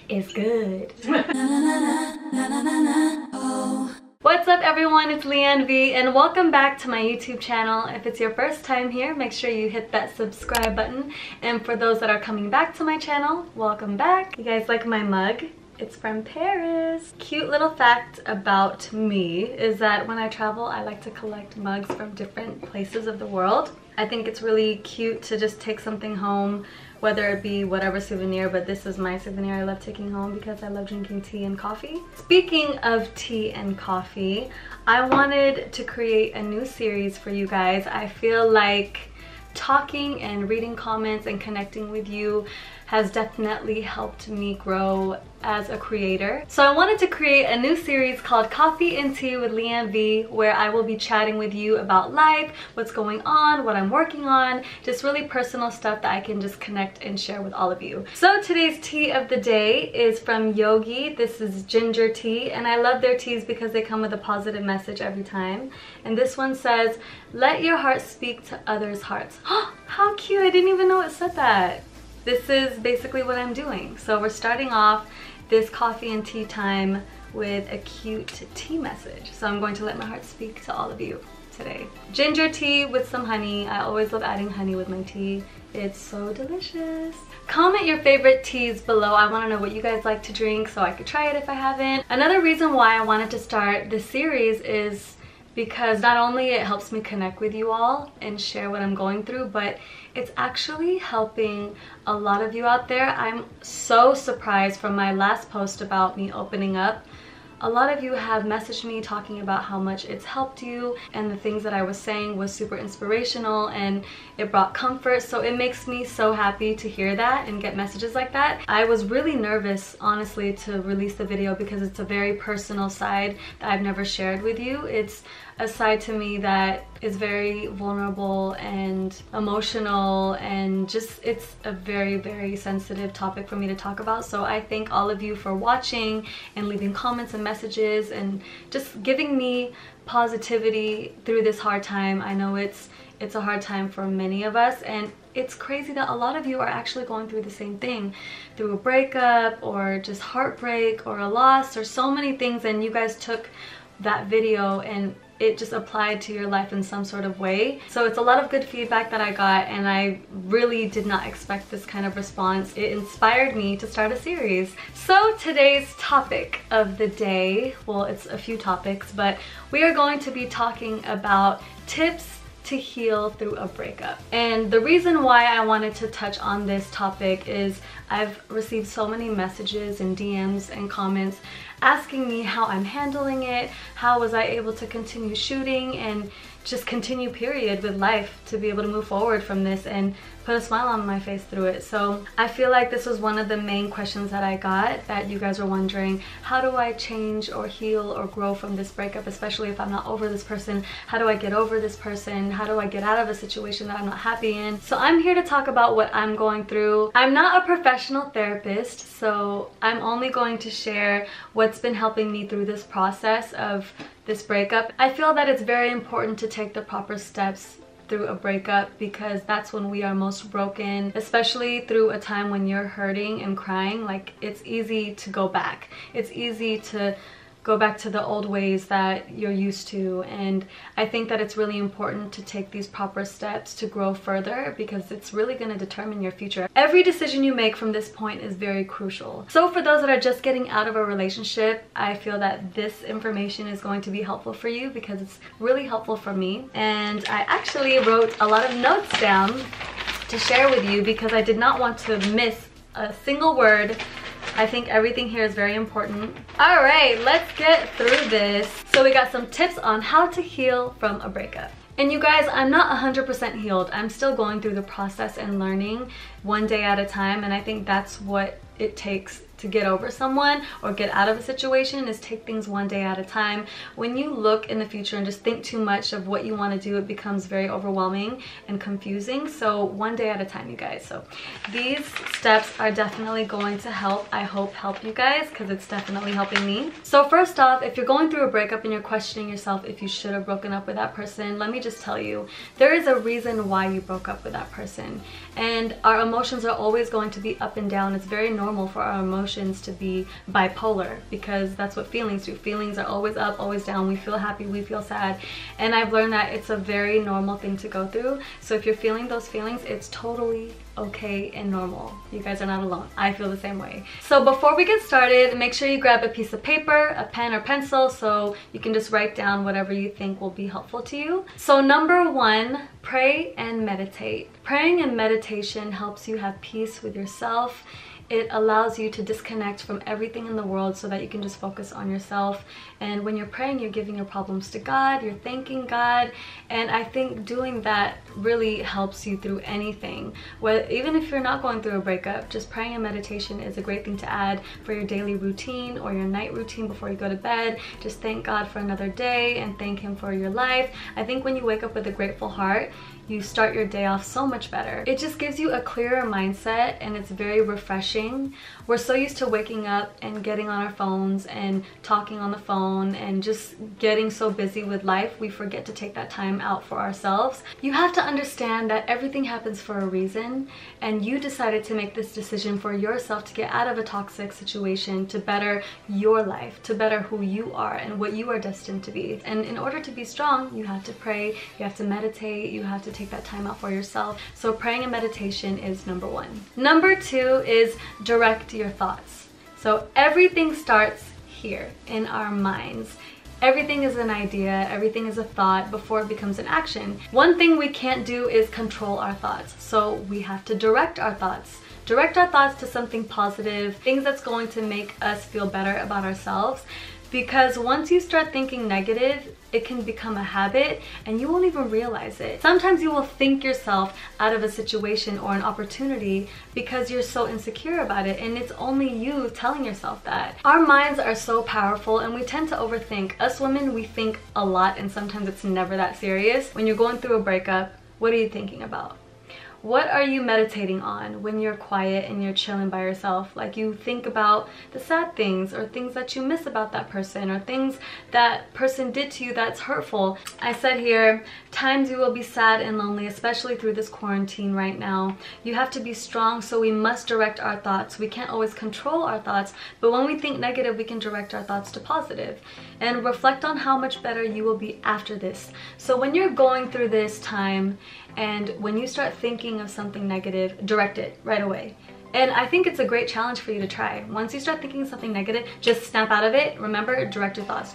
It's good. What's up everyone, it's Liane V and welcome back to my YouTube channel. If it's your first time here, make sure you hit that subscribe button. And for those that are coming back to my channel, welcome back. You guys like my mug? It's from Paris. Cute little fact about me is that when I travel, I like to collect mugs from different places of the world. I think it's really cute to just take something home, whether it be whatever souvenir, but this is my souvenir I love taking home because I love drinking tea and coffee. Speaking of tea and coffee, I wanted to create a new series for you guys. I feel like talking and reading comments and connecting with you has definitely helped me grow as a creator. So I wanted to create a new series called Coffee and Tea with Liane V, where I will be chatting with you about life, what's going on, what I'm working on, just really personal stuff that I can just connect and share with all of you. So today's tea of the day is from Yogi. This is ginger tea, and I love their teas because they come with a positive message every time. And this one says, "Let your heart speak to others' hearts." How cute, I didn't even know it said that. This is basically what I'm doing. So we're starting off this coffee and tea time with a cute tea message. So I'm going to let my heart speak to all of you today. Ginger tea with some honey. I always love adding honey with my tea. It's so delicious. Comment your favorite teas below. I want to know what you guys like to drink so I could try it if I haven't. Another reason why I wanted to start this series is because not only it helps me connect with you all and share what I'm going through, but it's actually helping a lot of you out there. I'm so surprised from my last post about me opening up. A lot of you have messaged me talking about how much it's helped you, and the things that I was saying was super inspirational and it brought comfort. So it makes me so happy to hear that and get messages like that. I was really nervous, honestly, to release the video because it's a very personal side that I've never shared with you. It's a side to me that is very vulnerable and emotional, and just it's a very, very sensitive topic for me to talk about. So I thank all of you for watching and leaving comments and messages and just giving me positivity through this hard time. I know it's a hard time for many of us, and it's crazy that a lot of you are actually going through the same thing, through a breakup or just heartbreak or a loss or so many things, and you guys took that video and it just applied to your life in some sort of way. So it's a lot of good feedback that I got, and I really did not expect this kind of response. It inspired me to start a series. So today's topic of the day, well, it's a few topics, but we are going to be talking about tips to heal through a breakup. And the reason why I wanted to touch on this topic is I've received so many messages and DMs and comments asking me how I'm handling it, how was I able to continue shooting and just continue period with life, to be able to move forward from this and put a smile on my face through it. So I feel like this was one of the main questions that I got, that you guys were wondering, how do I change or heal or grow from this breakup, especially if I'm not over this person? How do I get over this person? How do I get out of a situation that I'm not happy in? So I'm here to talk about what I'm going through. I'm not a professional therapist, so I'm only going to share what's been helping me through this process of this breakup. I feel that it's very important to take the proper steps through a breakup because that's when we are most broken, especially through a time when you're hurting and crying. Like, it's easy to go back. It's easy to go back to the old ways that you're used to, and I think that it's really important to take these proper steps to grow further because it's really going to determine your future. Every decision you make from this point is very crucial. So for those that are just getting out of a relationship, I feel that this information is going to be helpful for you because it's really helpful for me. And I actually wrote a lot of notes down to share with you because I did not want to miss a single word. I think everything here is very important. All right, let's get through this. So we got some tips on how to heal from a breakup. And you guys, I'm not 100% healed. I'm still going through the process and learning one day at a time, and I think that's what it takes to get over someone or get out of a situation is take things one day at a time. When you look in the future and just think too much of what you want to do, it becomes very overwhelming and confusing. So one day at a time, you guys. So these steps are definitely going to help. I hope help you guys, because it's definitely helping me. So first off, if you're going through a breakup and you're questioning yourself if you should have broken up with that person, let me just tell you, there is a reason why you broke up with that person. And our emotions are always going to be up and down. It's very normal for our emotions to be bipolar, because that's what feelings do. Feelings are always up, always down. We feel happy, we feel sad. And I've learned that it's a very normal thing to go through. So if you're feeling those feelings, it's totally okay and normal. You guys are not alone. I feel the same way. So before we get started, make sure you grab a piece of paper, a pen or pencil, so you can just write down whatever you think will be helpful to you. So number one, pray and meditate. Praying and meditation helps you have peace with yourself. It allows you to disconnect from everything in the world so that you can just focus on yourself. And when you're praying, you're giving your problems to God, you're thanking God. And I think doing that really helps you through anything. Even if you're not going through a breakup, just praying and meditation is a great thing to add for your daily routine or your night routine before you go to bed. Just thank God for another day and thank Him for your life. I think when you wake up with a grateful heart, you start your day off so much better. It just gives you a clearer mindset and it's very refreshing. We're so used to waking up and getting on our phones and talking on the phone and just getting so busy with life, we forget to take that time out for ourselves. You have to understand that everything happens for a reason, and you decided to make this decision for yourself to get out of a toxic situation, to better your life, to better who you are and what you are destined to be. And in order to be strong, you have to pray, you have to meditate, you have to take that time out for yourself. So praying and meditation is number one. Number two is direct your thoughts. So everything starts here in our minds. Everything is an idea, everything is a thought before it becomes an action. One thing we can't do is control our thoughts. So we have to direct our thoughts. Direct our thoughts to something positive, things that's going to make us feel better about ourselves. Because once you start thinking negative, it can become a habit and you won't even realize it. Sometimes you will think yourself out of a situation or an opportunity because you're so insecure about it, and it's only you telling yourself that. Our minds are so powerful and we tend to overthink. Us women, we think a lot and sometimes it's never that serious. When you're going through a breakup, what are you thinking about? What are you meditating on when you're quiet and you're chilling by yourself? Like, you think about the sad things or things that you miss about that person or things that person did to you that's hurtful. I said here, times you will be sad and lonely, especially through this quarantine right now. You have to be strong, so we must direct our thoughts. We can't always control our thoughts, but when we think negative, we can direct our thoughts to positive. And reflect on how much better you will be after this. So when you're going through this time, and when you start thinking of something negative, direct it right away. And I think it's a great challenge for you to try. Once you start thinking something negative, just snap out of it. Remember, direct your thoughts.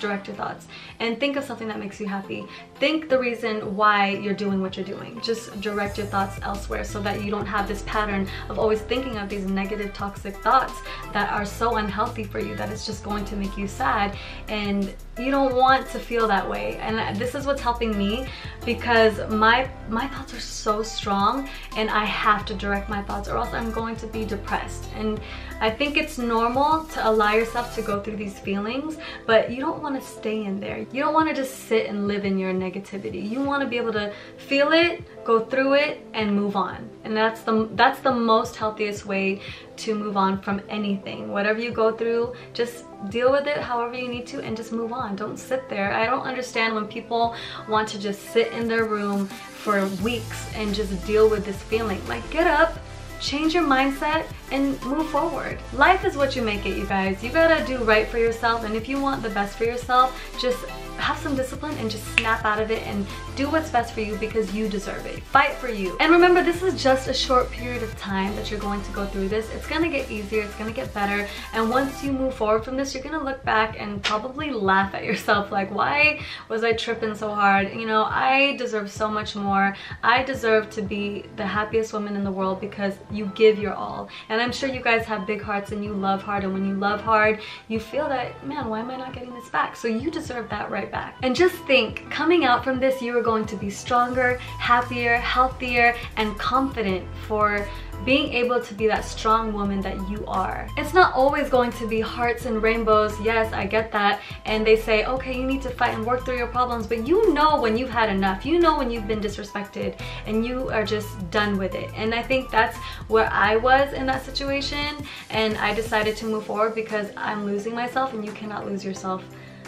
And think of something that makes you happy. Think the reason why you're doing what you're doing. Just direct your thoughts elsewhere so that you don't have this pattern of always thinking of these negative, toxic thoughts that are so unhealthy for you that it's just going to make you sad. And you don't want to feel that way. And this is what's helping me, because my thoughts are so strong and I have to direct my thoughts or else I'm going to be depressed. And I think it's normal to allow yourself to go through these feelings, but you don't want to stay in there. You don't want to just sit and live in your negativity. You want to be able to feel it, go through it, and move on. And that's the most healthiest way to move on from anything. Whatever you go through, just deal with it however you need to and just move on. Don't sit there. I don't understand when people want to just sit in their room for weeks and just deal with this feeling. Like, get up, change your mindset, and move forward. Life is what you make it, you guys. You gotta do right for yourself, and if you want the best for yourself, just have some discipline and just snap out of it and do what's best for you, because you deserve it. Fight for you. And remember, this is just a short period of time that you're going to go through this. It's gonna get easier, it's gonna get better, and once you move forward from this, you're gonna look back and probably laugh at yourself like, why was I tripping so hard? You know, I deserve so much more. I deserve to be the happiest woman in the world because you give your all. And I'm sure you guys have big hearts and you love hard, and when you love hard, you feel that, man, why am I not getting this back? So you deserve that right back. And just think, coming out from this, you are going to be stronger, happier, healthier, and confident for being able to be that strong woman that you are. It's not always going to be hearts and rainbows. Yes, I get that. And they say, okay, you need to fight and work through your problems, but you know when you've had enough. You know when you've been disrespected and you are just done with it. And I think that's where I was in that situation, and I decided to move forward because I'm losing myself, and you cannot lose yourself.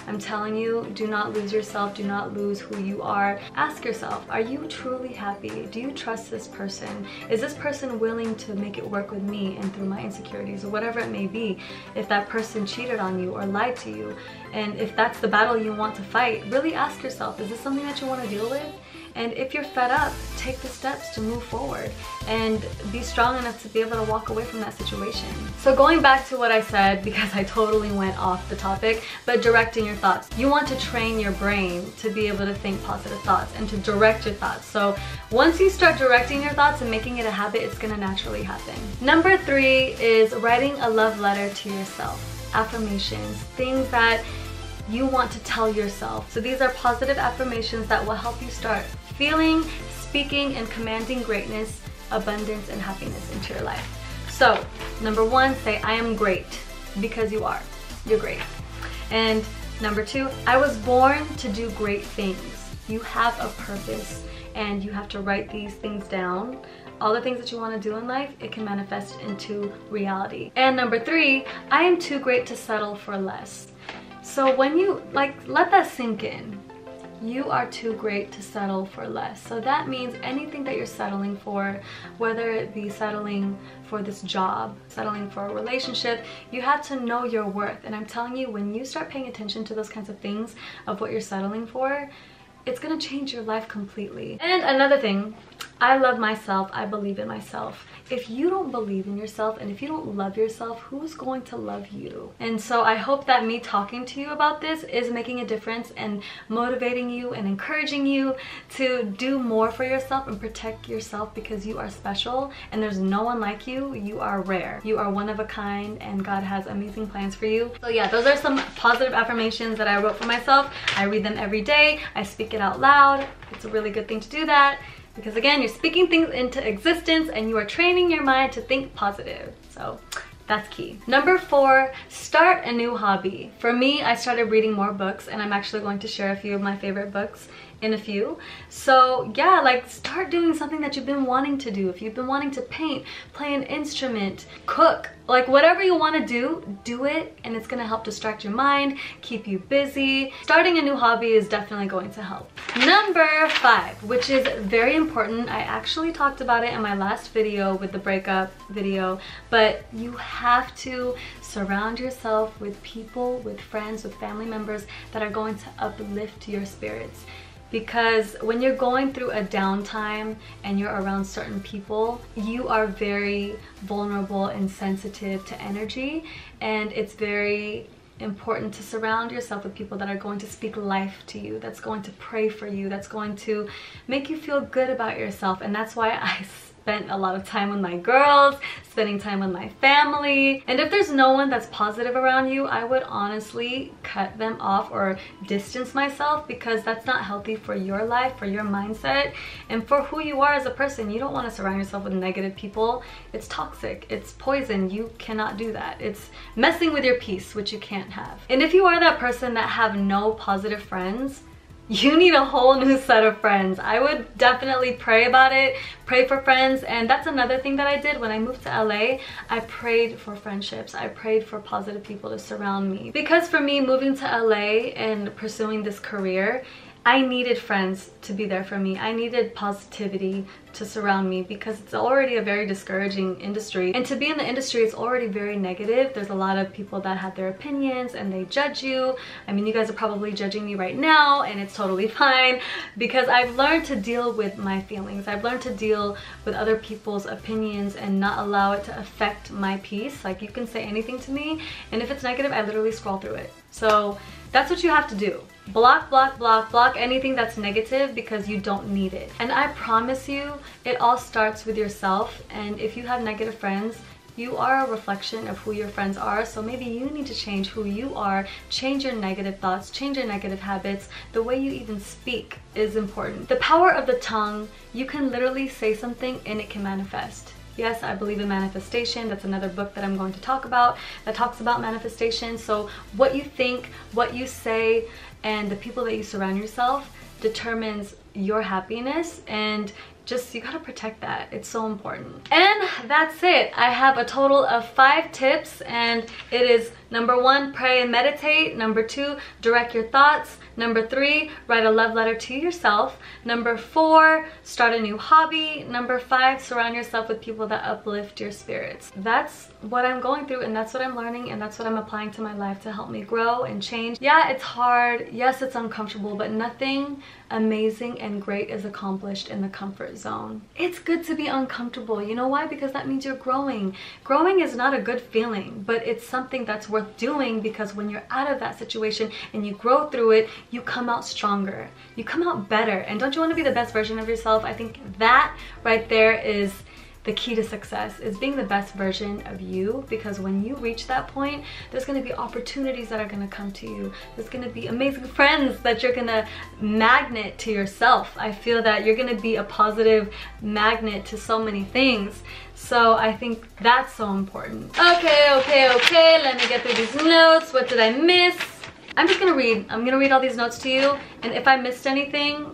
I'm telling you, do not lose yourself. Do not lose who you are. Ask yourself, are you truly happy? Do you trust this person? Is this person willing to make it work with me and through my insecurities or whatever it may be? If that person cheated on you or lied to you, and if that's the battle you want to fight, really ask yourself, is this something that you want to deal with? And if you're fed up, take the steps to move forward and be strong enough to be able to walk away from that situation. So going back to what I said, because I totally went off the topic, but directing your thoughts. You want to train your brain to be able to think positive thoughts and to direct your thoughts. So once you start directing your thoughts and making it a habit, it's gonna naturally happen. Number 3 is writing a love letter to yourself. Affirmations, things that you want to tell yourself. So these are positive affirmations that will help you start feeling, speaking, and commanding greatness, abundance, and happiness into your life. So number 1, say I am great, because you are. You're great. And number 2, I was born to do great things. You have a purpose, and you have to write these things down. All the things that you want to do in life, it can manifest into reality. And number 3, I am too great to settle for less. So when you let that sink in, you are too great to settle for less. So that means anything that you're settling for, whether it be settling for this job, settling for a relationship, you have to know your worth. And I'm telling you, when you start paying attention to those kinds of things of what you're settling for, it's gonna change your life completely. And another thing, I love myself, I believe in myself. If you don't believe in yourself and if you don't love yourself, who's going to love you? And so I hope that me talking to you about this is making a difference and motivating you and encouraging you to do more for yourself and protect yourself, because you are special and there's no one like you. You are rare. You are one of a kind, and God has amazing plans for you. So yeah, those are some positive affirmations that I wrote for myself. I read them every day. I speak it out loud. It's a really good thing to do that, because again, you're speaking things into existence and you are training your mind to think positive. So that's key. Number 4, start a new hobby. For me, I started reading more books, and I'm actually going to share a few of my favorite books in a few. So yeah, like start doing something that you've been wanting to do. If you've been wanting to paint, play an instrument, cook, like whatever you want to do it, and it's going to help distract your mind, keep you busy. Starting a new hobby is definitely going to help. Number 5, which is very important. I actually talked about it in my last video with the breakup video, but you have to surround yourself with people, with friends, with family members that are going to uplift your spirits. Because when you're going through a downtime and you're around certain people, you are very vulnerable and sensitive to energy, and it's very important to surround yourself with people that are going to speak life to you, that's going to pray for you, that's going to make you feel good about yourself. And that's why I spent a lot of time with my girls, spending time with my family. And if there's no one that's positive around you, I would honestly cut them off or distance myself, because that's not healthy for your life, for your mindset, and for who you are as a person. You don't want to surround yourself with negative people. It's toxic, it's poison. You cannot do that. It's messing with your peace, which you can't have. And if you are that person that have no positive friends, you need a whole new set of friends. I would definitely pray about it, pray for friends. And that's another thing that I did when I moved to LA. I prayed for friendships. I prayed for positive people to surround me. Because for me, moving to LA and pursuing this career, I needed friends to be there for me. I needed positivity to surround me, because it's already a very discouraging industry. And to be in the industry, it's already very negative. There's a lot of people that have their opinions and they judge you. I mean, you guys are probably judging me right now, and it's totally fine, because I've learned to deal with my feelings. I've learned to deal with other people's opinions and not allow it to affect my peace. Like, you can say anything to me, and if it's negative, I literally scroll through it. So that's what you have to do. Block, block, block, block anything that's negative, because you don't need it. And I promise you, it all starts with yourself. And if you have negative friends, you are a reflection of who your friends are. So maybe you need to change who you are, change your negative thoughts, change your negative habits. The way you even speak is important. The power of the tongue, you can literally say something and it can manifest. Yes, I believe in manifestation. That's another book that I'm going to talk about that talks about manifestation. So what you think, what you say, and the people that you surround yourself determines your happiness, and just you gotta protect that. It's so important. And that's it. I have a total of 5 tips, and it is number 1, pray and meditate. Number 2, direct your thoughts. Number 3, write a love letter to yourself. Number 4, start a new hobby. Number 5, surround yourself with people that uplift your spirits. That's what I'm going through, and that's what I'm learning, and that's what I'm applying to my life to help me grow and change. Yeah, it's hard. Yes, it's uncomfortable, but nothing amazing and great is accomplished in the comfort zone. It's good to be uncomfortable. You know why? Because that means you're growing. Growing is not a good feeling, but it's something that's worth doing, because when you're out of that situation and you grow through it, you come out stronger. You come out better. And don't you want to be the best version of yourself? I think that right there is the key to success, is being the best version of you, because when you reach that point, there's going to be opportunities that are going to come to you. There's going to be amazing friends that you're going to magnet to yourself. I feel that you're going to be a positive magnet to so many things. So I think that's so important. Okay, let me get through these notes. What did I miss? I'm just gonna read. I'm gonna read all these notes to you, and if I missed anything,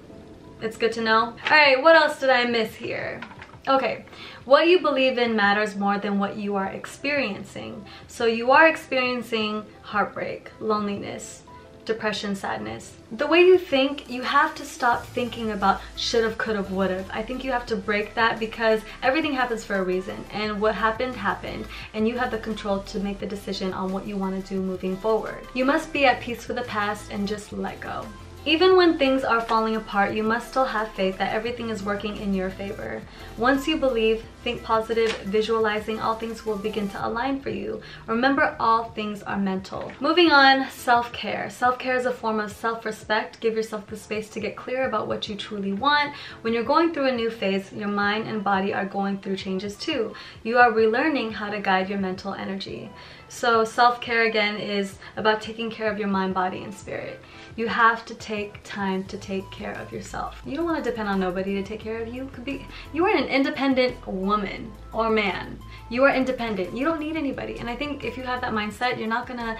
it's good to know. All right, what else did I miss here? Okay, what you believe in matters more than what you are experiencing. So you are experiencing heartbreak, loneliness, depression, sadness. The way you think, you have to stop thinking about should've, could've, would've. I think you have to break that, because everything happens for a reason, and what happened happened, and you have the control to make the decision on what you want to do moving forward. You must be at peace with the past and just let go. Even when things are falling apart, you must still have faith that everything is working in your favor. Once you believe, think positive, visualizing, all things will begin to align for you. Remember, all things are mental. Moving on, self-care. Self-care is a form of self-respect. Give yourself the space to get clear about what you truly want. When you're going through a new phase, your mind and body are going through changes too. You are relearning how to guide your mental energy. So self-care again is about taking care of your mind, body, and spirit. You have to take time to take care of yourself. You don't want to depend on nobody to take care of you. You are an independent woman or man. You are independent. You don't need anybody. And I think if you have that mindset, you're not gonna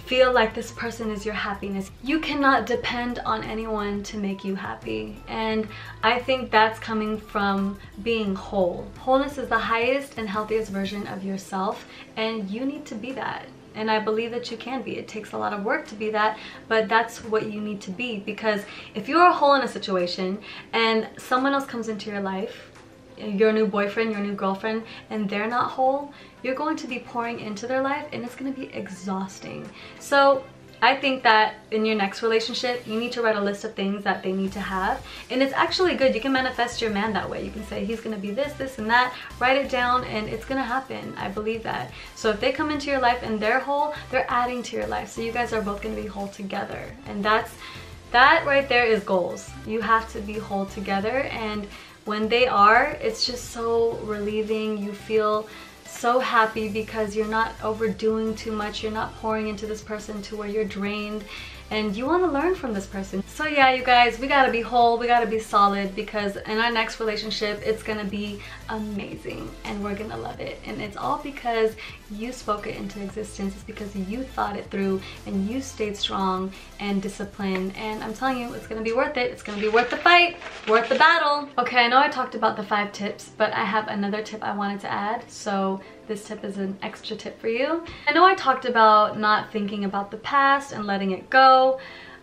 feel like this person is your happiness. You cannot depend on anyone to make you happy. And I think that's coming from being whole. Wholeness is the highest and healthiest version of yourself, and you need to be that. And I believe that you can be. It takes a lot of work to be that, but that's what you need to be. Because if you're whole in a situation and someone else comes into your life, your new boyfriend, your new girlfriend, and they're not whole, you're going to be pouring into their life, and it's going to be exhausting. So I think that in your next relationship, you need to write a list of things that they need to have. And it's actually good. You can manifest your man that way. You can say he's going to be this, this, and that. Write it down, and it's going to happen. I believe that. So if they come into your life and they're whole, they're adding to your life. So you guys are both going to be whole together. And that right there is goals. You have to be whole together, and when they are, it's just so relieving. You feel so happy because you're not overdoing too much. You're not pouring into this person to where you're drained, and you want to learn from this person. So yeah, you guys, we gotta be whole, we gotta be solid, because in our next relationship, it's gonna be amazing and we're gonna love it. And it's all because you spoke it into existence. It's because you thought it through and you stayed strong and disciplined. And I'm telling you, it's gonna be worth it. It's gonna be worth the fight, worth the battle. Okay, I know I talked about the 5 tips, but I have another tip I wanted to add. So this tip is an extra tip for you. I know I talked about not thinking about the past and letting it go,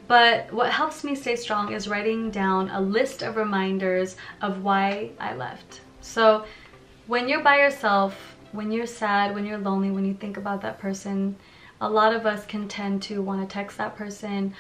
but what helps me stay strong is writing down a list of reminders of why I left. So when you're by yourself, when you're sad, when you're lonely, when you think about that person, a lot of us can tend to want to text that person,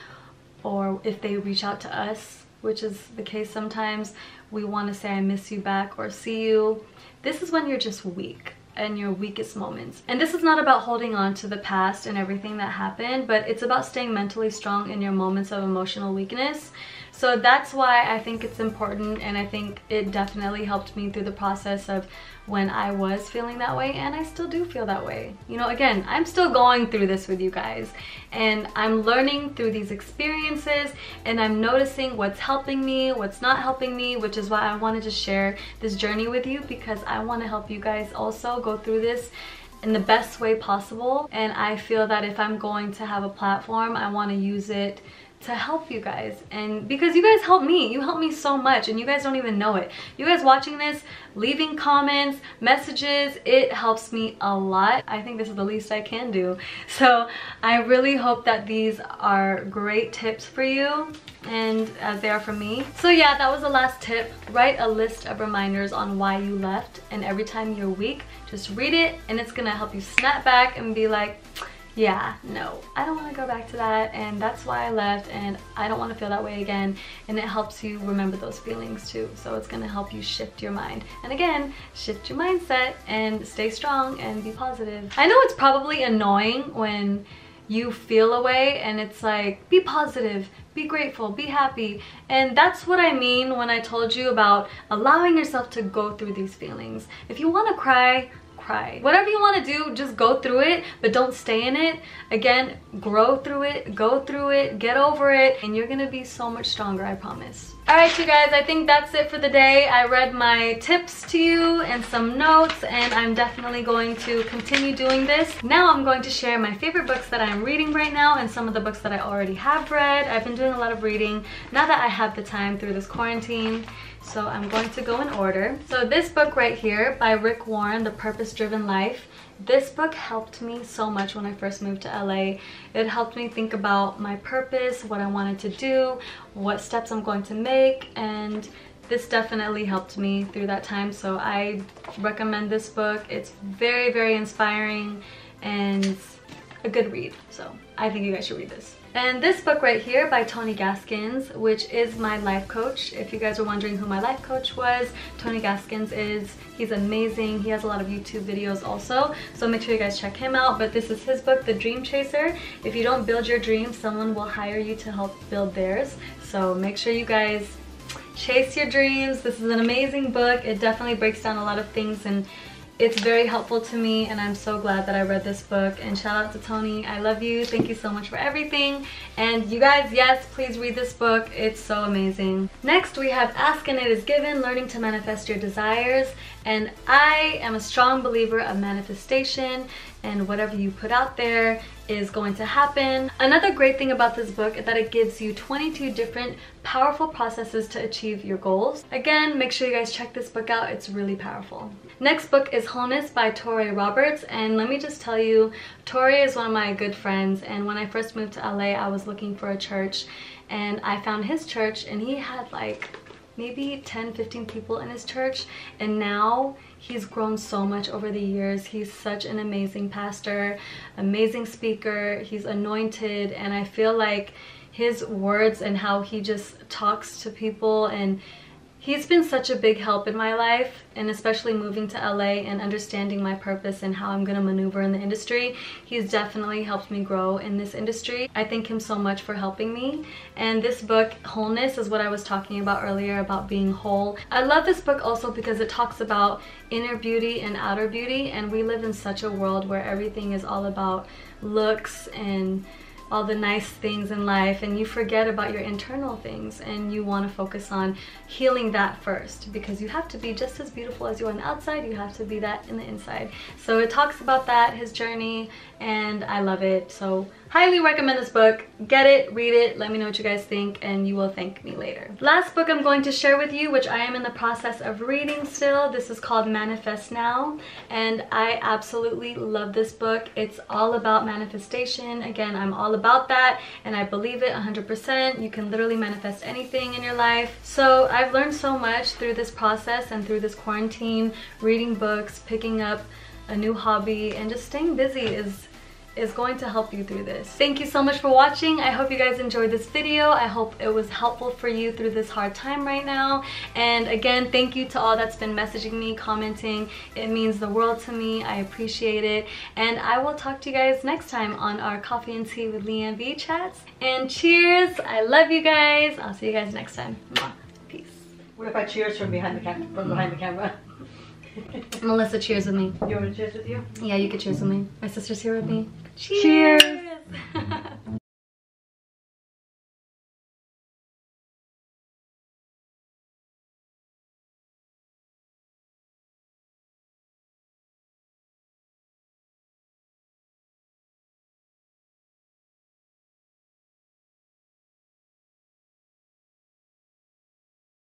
or if they reach out to us, which is the case sometimes, we want to say I miss you back or see you. This is when you're just weak, and your weakest moments. And this is not about holding on to the past and everything that happened, but it's about staying mentally strong in your moments of emotional weakness. So that's why I think it's important, and I think it definitely helped me through the process of when I was feeling that way, and I still do feel that way. You know, again, I'm still going through this with you guys, and I'm learning through these experiences, and I'm noticing what's helping me, what's not helping me, which is why I wanted to share this journey with you, because I want to help you guys also go through this in the best way possible. And I feel that if I'm going to have a platform, I want to use it to help you guys, and because you guys help me, you help me so much, and you guys don't even know it. You guys watching this, leaving comments, messages, it helps me a lot. I think this is the least I can do. So I really hope that these are great tips for you, and as they are for me. So yeah, that was the last tip. Write a list of reminders on why you left, and every time you're weak, just read it, and it's gonna help you snap back and be like, yeah, no, I don't want to go back to that, and that's why I left, and I don't want to feel that way again. And it helps you remember those feelings too, so it's going to help you shift your mind, and again, shift your mindset and stay strong and be positive. I know it's probably annoying when you feel a way and it's like, be positive, be grateful, be happy, and that's what I mean when I told you about allowing yourself to go through these feelings. If you want to cry, cry. Whatever you want to do, just go through it, but don't stay in it. Again, grow through it, go through it, get over it, and you're gonna be so much stronger, I promise. Alright you guys, I think that's it for the day. I read my tips to you and some notes, and I'm definitely going to continue doing this. Now I'm going to share my favorite books that I'm reading right now, and some of the books that I already have read. I've been doing a lot of reading now that I have the time through this quarantine. So I'm going to go in order. So this book right here by Rick Warren, The Purpose-Driven Life. This book helped me so much when I first moved to LA. It helped me think about my purpose, what I wanted to do, what steps I'm going to make, and this definitely helped me through that time. So I recommend this book. It's very, very inspiring and a good read. So I think you guys should read this. And this book right here by Tony Gaskins, which is my life coach. If you guys were wondering who my life coach was, Tony Gaskins is. He's amazing. He has a lot of YouTube videos also, so make sure you guys check him out. But this is his book, The Dream Chaser. If you don't build your dreams, someone will hire you to help build theirs. So make sure you guys chase your dreams. This is an amazing book. It definitely breaks down a lot of things, and it's very helpful to me, and I'm so glad that I read this book. And shout out to Tony. I love you. Thank you so much for everything. And you guys, yes, please read this book. It's so amazing. Next, we have Ask and It Is Given, Learning to Manifest Your Desires. And I am a strong believer of manifestation, and whatever you put out there is going to happen. Another great thing about this book is that it gives you 22 different powerful processes to achieve your goals. Again, make sure you guys check this book out. It's really powerful. Next book is Wholeness by Torrey Roberts, and let me just tell you, Torrey is one of my good friends, and when I first moved to LA, I was looking for a church, and I found his church, and he had like maybe 10-15 people in his church, and now he's grown so much over the years. He's such an amazing pastor, amazing speaker, he's anointed, and I feel like his words and how he just talks to people, and he's been such a big help in my life, and especially moving to LA and understanding my purpose and how I'm gonna maneuver in the industry. He's definitely helped me grow in this industry. I thank him so much for helping me. And this book, Wholeness, is what I was talking about earlier, about being whole. I love this book also because it talks about inner beauty and outer beauty, and we live in such a world where everything is all about looks and all the nice things in life, and you forget about your internal things, and you want to focus on healing that first, because you have to be just as beautiful as you are on the outside, you have to be that in the inside. So it talks about that, his journey, and I love it. So highly recommend this book. Get it, read it, let me know what you guys think, and you will thank me later. Last book I'm going to share with you, which I am in the process of reading still. This is called Manifest Now, and I absolutely love this book. It's all about manifestation. Again, I'm all about that, and I believe it 100%. You can literally manifest anything in your life. So I've learned so much through this process and through this quarantine, reading books, picking up a new hobby, and just staying busy is going to help you through this. Thank you so much for watching. I hope you guys enjoyed this video. I hope it was helpful for you through this hard time right now. And again, thank you to all that's been messaging me, commenting. It means the world to me. I appreciate it. And I will talk to you guys next time on our Coffee and Tea with Liane V chats. And cheers. I love you guys. I'll see you guys next time. Mwah. Peace. What if I cheers from behind the camera? Melissa, cheers with me. You want to cheers with you? Yeah, you can cheers with me. My sister's here with me. Cheers.